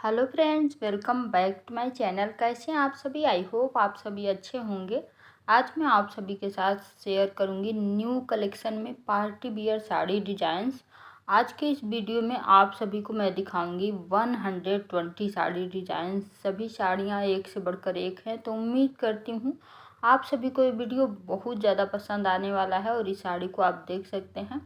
Hello friends, welcome back to my channel. कैसे हैं आप सभी? आई होप आप सभी अच्छे होंगे। आज मैं आप सभी के साथ शेयर करूंगी न्यू कलेक्शन में पार्टी वियर साड़ी डिजाइंस। आज के इस वीडियो में आप सभी को मैं दिखाऊंगी 120 साड़ी डिजाइंस। सभी साड़ियां एक से बढ़कर एक हैं, तो उम्मीद करती हूँ आप सभी को ये वीडियो बहुत ज़्यादा पसंद आने वाला है। और इस साड़ी को आप देख सकते हैं,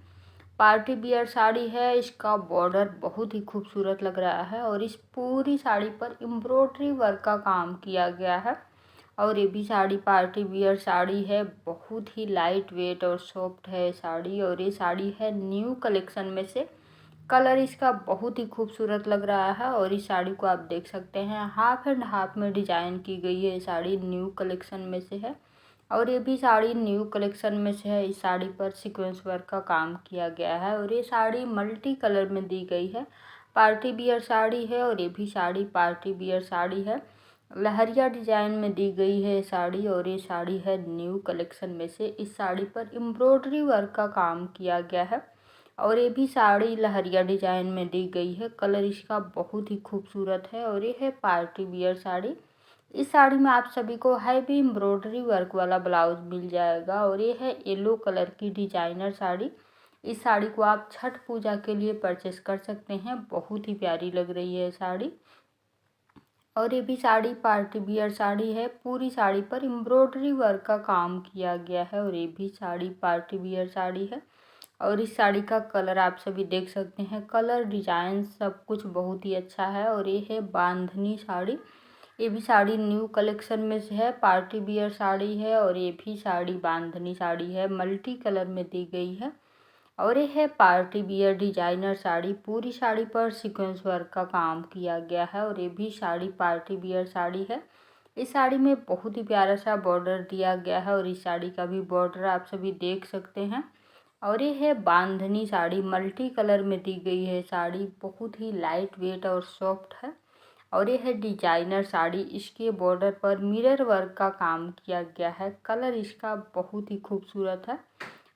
पार्टी वियर साड़ी है। इसका बॉर्डर बहुत ही खूबसूरत लग रहा है और इस पूरी साड़ी पर एम्ब्रॉयडरी वर्क का काम किया गया है। और ये भी साड़ी पार्टी वियर साड़ी है, बहुत ही लाइट वेट और सॉफ्ट है साड़ी। और ये साड़ी है न्यू कलेक्शन में से। कलर इसका बहुत ही खूबसूरत लग रहा है और इस साड़ी को आप देख सकते हैं हाफ एंड हाफ में डिजाइन की गई है। ये साड़ी न्यू कलेक्शन में से है और ये भी साड़ी न्यू कलेक्शन में से है। इस साड़ी पर सीक्वेंस वर्क का काम किया गया है और ये साड़ी मल्टी कलर में दी गई है। पार्टी वियर साड़ी है और ये भी साड़ी पार्टी वियर साड़ी है। लहरिया डिजाइन में दी गई है साड़ी और ये साड़ी है न्यू कलेक्शन में से। इस साड़ी पर एम्ब्रॉयडरी वर्क का काम किया गया है और ये भी साड़ी लहरिया डिजाइन में दी गई है। कलर इसका बहुत ही खूबसूरत है और ये है पार्टी वियर साड़ी। इस साड़ी में आप सभी को हैवी एम्ब्रॉयडरी वर्क वाला ब्लाउज मिल जाएगा और ये है येलो कलर की डिजाइनर साड़ी। इस साड़ी को आप छठ पूजा के लिए परचेस कर सकते हैं, बहुत ही प्यारी लग रही है साड़ी। और ये भी साड़ी पार्टी वियर साड़ी है, पूरी साड़ी पर एम्ब्रॉयडरी वर्क का काम किया गया है और ये भी साड़ी पार्टी वियर साड़ी है। और इस साड़ी का कलर आप सभी देख सकते हैं, कलर डिजाइन सब कुछ बहुत ही अच्छा है। और ये है बांधनी साड़ी। ये भी साड़ी न्यू कलेक्शन में से है, पार्टी वियर साड़ी है और ये भी साड़ी बांधनी साड़ी है, मल्टी कलर में दी गई है। और ये है पार्टी वियर डिजाइनर साड़ी, पूरी साड़ी पर सीक्वेंस वर्क का काम किया गया है और ये भी साड़ी पार्टी वियर साड़ी है। इस साड़ी में बहुत ही प्यारा सा बॉर्डर दिया गया है और इस साड़ी का भी बॉर्डर आप सभी देख सकते हैं। और ये है बांधनी साड़ी, मल्टी कलर में दी गई है साड़ी, बहुत ही लाइट वेट और सॉफ्ट है। और ये है डिजाइनर साड़ी, इसके बॉर्डर पर मिरर वर्क का काम किया गया है। कलर इसका बहुत ही खूबसूरत है।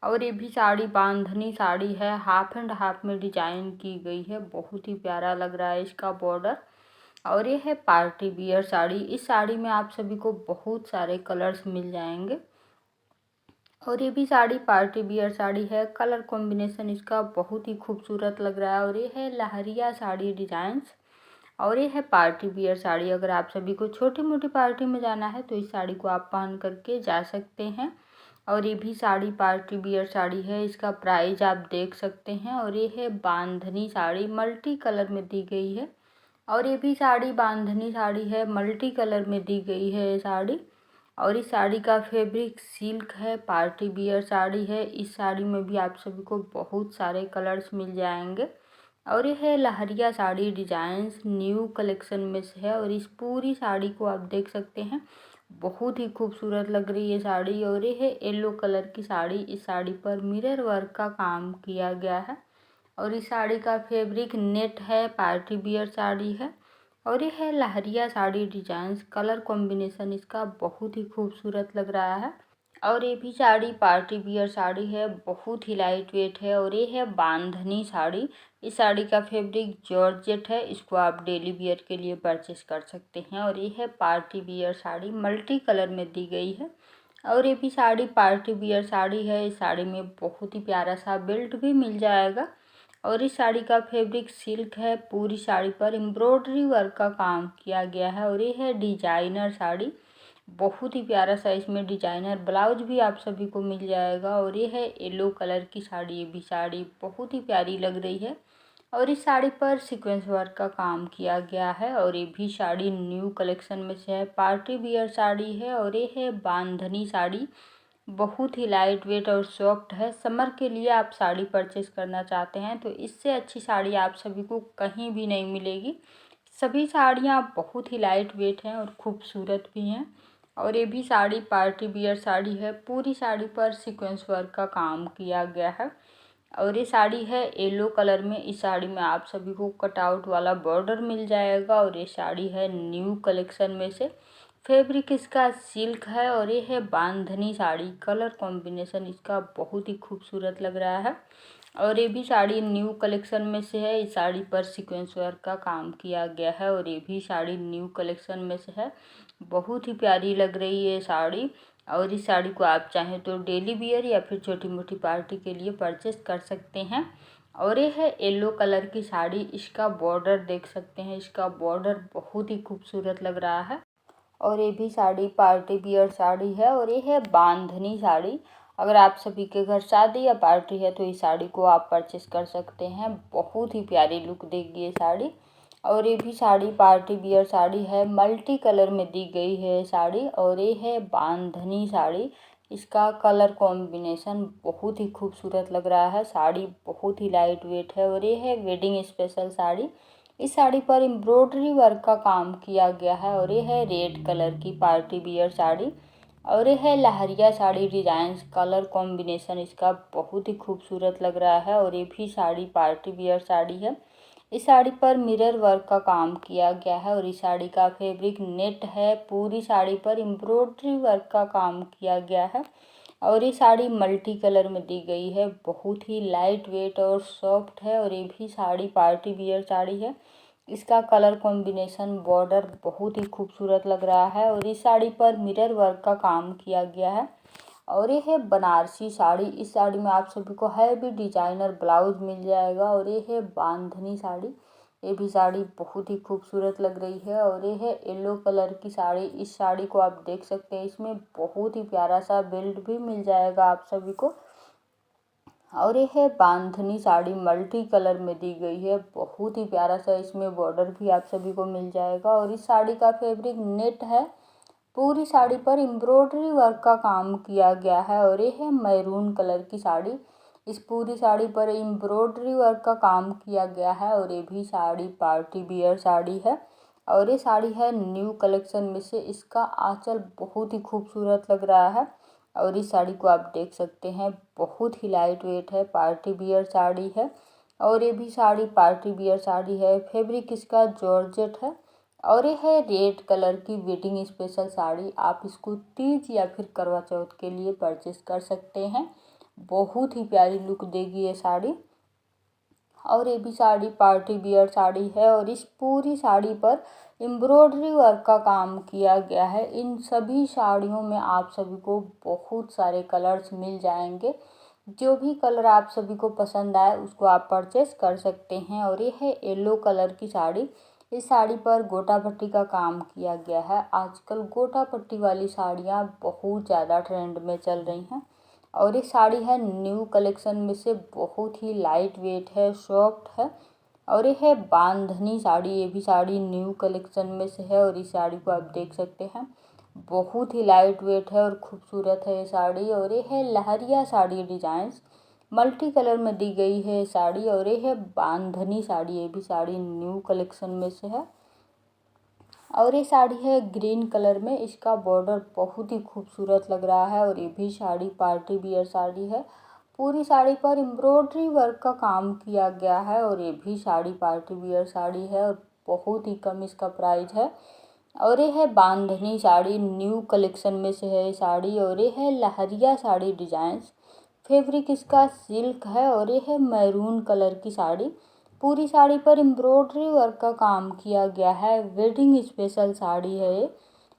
और ये भी साड़ी बांधनी साड़ी है, हाफ एंड हाफ में डिजाइन की गई है, बहुत ही प्यारा लग रहा है इसका बॉर्डर। और ये है पार्टी वियर साड़ी। इस साड़ी में आप सभी को बहुत सारे कलर्स मिल जाएंगे। और ये भी साड़ी पार्टी वियर साड़ी है, कलर कॉम्बिनेशन इसका बहुत ही खूबसूरत लग रहा है। और ये है लहरिया साड़ी डिजाइंस और ये है पार्टी वियर साड़ी। अगर आप सभी को छोटी मोटी पार्टी में जाना है तो इस साड़ी को आप पहन करके जा सकते हैं। और ये भी साड़ी पार्टी वियर साड़ी है, इसका प्राइस आप देख सकते हैं। और ये है बांधनी साड़ी, मल्टी कलर में दी गई है। और ये भी साड़ी बांधनी साड़ी है, मल्टी कलर में दी गई है ये साड़ी। और इस साड़ी का फैब्रिक सिल्क है, पार्टी वियर साड़ी है। इस साड़ी में भी आप सभी को बहुत सारे कलर्स मिल जाएंगे। और ये है लहरिया साड़ी डिजाइन्स, न्यू कलेक्शन में से है। और इस पूरी साड़ी को आप देख सकते हैं, बहुत ही खूबसूरत लग रही है साड़ी। और ये है येलो कलर की साड़ी, इस साड़ी पर मिरर वर्क का काम किया गया है। और इस साड़ी का फैब्रिक नेट है, पार्टी वियर साड़ी है। और ये है लहरिया साड़ी डिजाइन्स, कलर कॉम्बिनेशन इसका बहुत ही खूबसूरत लग रहा है। और ये भी साड़ी पार्टी वियर साड़ी है, बहुत ही लाइट वेट है। और ये है बांधनी साड़ी। इस साड़ी का फैब्रिक जॉर्जेट है, इसको आप डेली वियर के लिए परचेस कर सकते हैं। और ये है party wear sari, multi colour में दी गई है। और ये भी साड़ी पार्टी वियर साड़ी है। इस साड़ी में बहुत ही प्यारा सा बेल्ट भी मिल जाएगा। और इस साड़ी का फैब्रिक सिल्क है, पूरी साड़ी पर एम्ब्रॉयडरी वर्क का काम किया गया है। और ये है डिजाइनर साड़ी, बहुत ही प्यारा सा इसमें डिजाइनर ब्लाउज भी आप सभी को मिल जाएगा। और ये है येलो कलर की साड़ी, ये भी साड़ी बहुत ही प्यारी लग रही है। और इस साड़ी पर सीक्वेंस वर्क का काम किया गया है। और ये भी साड़ी न्यू कलेक्शन में से है, पार्टी वियर साड़ी है। और ये है बांधनी साड़ी, बहुत ही लाइट वेट और सॉफ्ट है। समर के लिए आप साड़ी परचेस करना चाहते हैं तो इससे अच्छी साड़ी आप सभी को कहीं भी नहीं मिलेगी। सभी साड़ियाँ बहुत ही लाइट वेट हैं और खूबसूरत भी हैं। और ये भी साड़ी पार्टी वियर साड़ी है, पूरी साड़ी पर सीक्वेंस वर्क का काम किया गया है। और ये साड़ी है येलो कलर में, इस साड़ी में आप सभी को कटआउट वाला बॉर्डर मिल जाएगा। और ये साड़ी है न्यू कलेक्शन में से, फैब्रिक इसका सिल्क है। और ये है बांधनी साड़ी, कलर कॉम्बिनेशन इसका बहुत ही खूबसूरत लग रहा है। और ये भी साड़ी न्यू कलेक्शन में से है। इस साड़ी पर सीक्वेंस वर्क का काम किया गया है और ये भी साड़ी न्यू कलेक्शन में से है। बहुत ही प्यारी लग रही है साड़ी। और इस साड़ी को आप चाहें तो डेली वियर या फिर छोटी मोटी पार्टी के लिए परचेस कर सकते हैं। और ये है येलो कलर की साड़ी। इसका बॉर्डर देख सकते हैं, इसका बॉर्डर बहुत ही खूबसूरत लग रहा है। और ये भी साड़ी पार्टी वियर साड़ी है और ये है बांधनी साड़ी। अगर आप सभी के घर शादी या पार्टी है तो इस साड़ी को आप परचेस कर सकते हैं। बहुत ही प्यारी लुक देगी ये साड़ी। और ये भी साड़ी पार्टी वियर साड़ी है, मल्टी कलर में दी गई है साड़ी। और ये है बांधनी साड़ी। इसका कलर कॉम्बिनेशन बहुत ही खूबसूरत लग रहा है। साड़ी बहुत ही लाइट वेट है और ये है वेडिंग स्पेशल साड़ी। इस साड़ी पर एम्ब्रॉयडरी वर्क का काम किया गया है और ये है रेड कलर की पार्टी वियर साड़ी। और ये है लहरिया साड़ी डिजाइन। कलर कॉम्बिनेशन इसका बहुत ही खूबसूरत लग रहा है और ये भी साड़ी पार्टी वियर साड़ी है। इस साड़ी पर मिरर वर्क का काम किया गया है और इस साड़ी का फैब्रिक नेट है। पूरी साड़ी पर एम्ब्रॉयडरी वर्क का काम किया गया है और ये साड़ी मल्टी कलर में दी गई है। बहुत ही लाइट वेट और सॉफ्ट है और ये भी साड़ी पार्टी वियर साड़ी है। इसका कलर कॉम्बिनेशन बॉर्डर बहुत ही खूबसूरत लग रहा है और इस साड़ी पर मिरर वर्क का काम किया गया है। और ये है बनारसी साड़ी। इस साड़ी में आप सभी को हैवी डिजाइनर ब्लाउज मिल जाएगा। और ये है बांधनी साड़ी। ये भी साड़ी बहुत ही खूबसूरत लग रही है और ये है येलो कलर की साड़ी। इस साड़ी को आप देख सकते हैं, इसमें बहुत ही प्यारा सा बेल्ट भी मिल जाएगा आप सभी को। और ये है बांधनी साड़ी, मल्टी कलर में दी गई है। बहुत ही प्यारा सा इसमें बॉर्डर भी आप सभी को मिल जाएगा और इस साड़ी का फैब्रिक नेट है। पूरी साड़ी पर एम्ब्रॉयडरी वर्क का काम किया गया है और ये है मैरून कलर की साड़ी। इस पूरी साड़ी पर एम्ब्रॉयडरी वर्क का काम किया गया है और ये भी साड़ी पार्टी वियर साड़ी है। और ये साड़ी है न्यू कलेक्शन में से। इसका आंचल बहुत ही खूबसूरत लग रहा है और इस साड़ी को आप देख सकते हैं, बहुत ही लाइट वेट है, पार्टी वियर साड़ी है। और ये भी साड़ी पार्टी वियर साड़ी है। फैब्रिक इसका जॉर्जेट है और ये है रेड कलर की वेडिंग स्पेशल साड़ी। आप इसको तीज या फिर करवा चौथ के लिए परचेस कर सकते हैं। बहुत ही प्यारी लुक देगी ये साड़ी। और ये भी साड़ी पार्टी वियर साड़ी है और इस पूरी साड़ी पर एम्ब्रॉयडरी वर्क का काम किया गया है। इन सभी साड़ियों में आप सभी को बहुत सारे कलर्स मिल जाएंगे। जो भी कलर आप सभी को पसंद आए उसको आप परचेस कर सकते हैं। और ये है येलो कलर की साड़ी। इस साड़ी पर गोटा पट्टी का काम किया गया है। आजकल गोटा पट्टी वाली साड़ियाँ बहुत ज़्यादा ट्रेंड में चल रही हैं। और ये साड़ी है न्यू कलेक्शन में से। बहुत ही लाइट वेट है, सॉफ्ट है। और ये है बांधनी साड़ी। ये भी साड़ी न्यू कलेक्शन में से है और इस साड़ी को आप देख सकते हैं, बहुत ही लाइट वेट है और खूबसूरत है ये साड़ी। और ये है लहरिया साड़ी डिजाइन्स, मल्टी कलर में दी गई है साड़ी। और ये है बांधनी साड़ी। ये भी साड़ी न्यू कलेक्शन में से है और ये साड़ी है ग्रीन कलर में। इसका बॉर्डर बहुत ही खूबसूरत लग रहा है और ये भी साड़ी पार्टी वियर साड़ी है। पूरी साड़ी पर एम्ब्रॉयडरी वर्क का काम किया गया है और ये भी साड़ी पार्टी वियर साड़ी है और बहुत ही कम इसका प्राइस है। और ये है बांधनी साड़ी, न्यू कलेक्शन में से है ये साड़ी। और ये है लहरिया साड़ी डिजाइन्स। फैब्रिक इसका सिल्क है और ये है मैरून कलर की साड़ी। पूरी साड़ी पर एम्ब्रॉयडरी वर्क का काम किया गया है। वेडिंग स्पेशल साड़ी है ये।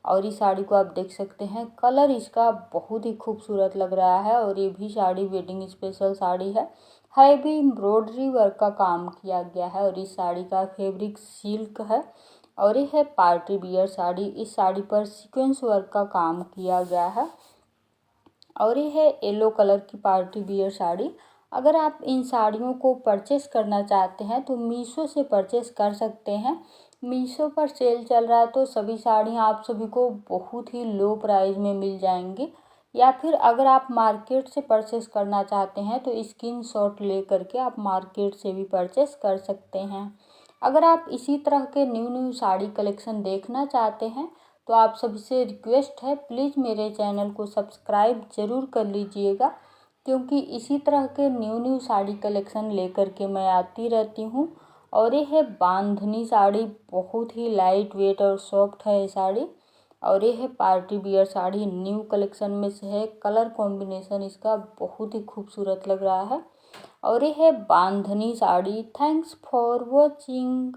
और इस साड़ी को आप देख सकते हैं, कलर इसका बहुत ही खूबसूरत लग रहा है और ये भी साड़ी वेडिंग स्पेशल साड़ी है भी एम्ब्रॉयडरी वर्क का काम किया गया है और इस साड़ी का फैब्रिक सिल्क है। और ये है पार्टी वियर साड़ी। इस साड़ी पर सीक्वेंस वर्क का काम किया गया है और ये है येलो कलर की पार्टी वियर साड़ी। अगर आप इन साड़ियों को परचेस करना चाहते हैं तो मीशो से परचेस कर सकते हैं। मीशो पर सेल चल रहा है तो सभी साड़ियाँ आप सभी को बहुत ही लो प्राइस में मिल जाएंगी। या फिर अगर आप मार्केट से परचेस करना चाहते हैं तो स्क्रीनशॉट ले करके आप मार्केट से भी परचेस कर सकते हैं। अगर आप इसी तरह के न्यू न्यू साड़ी कलेक्शन देखना चाहते हैं तो आप सभी से रिक्वेस्ट है, प्लीज़ मेरे चैनल को सब्सक्राइब ज़रूर कर लीजिएगा, क्योंकि इसी तरह के न्यू न्यू साड़ी कलेक्शन लेकर के मैं आती रहती हूँ। और ये है बांधनी साड़ी, बहुत ही लाइट वेट और सॉफ्ट है ये साड़ी। और ये है party wear sari, new collection में से है। कलर कॉम्बिनेशन इसका बहुत ही खूबसूरत लग रहा है और ये है bandhani sari. Thanks for watching.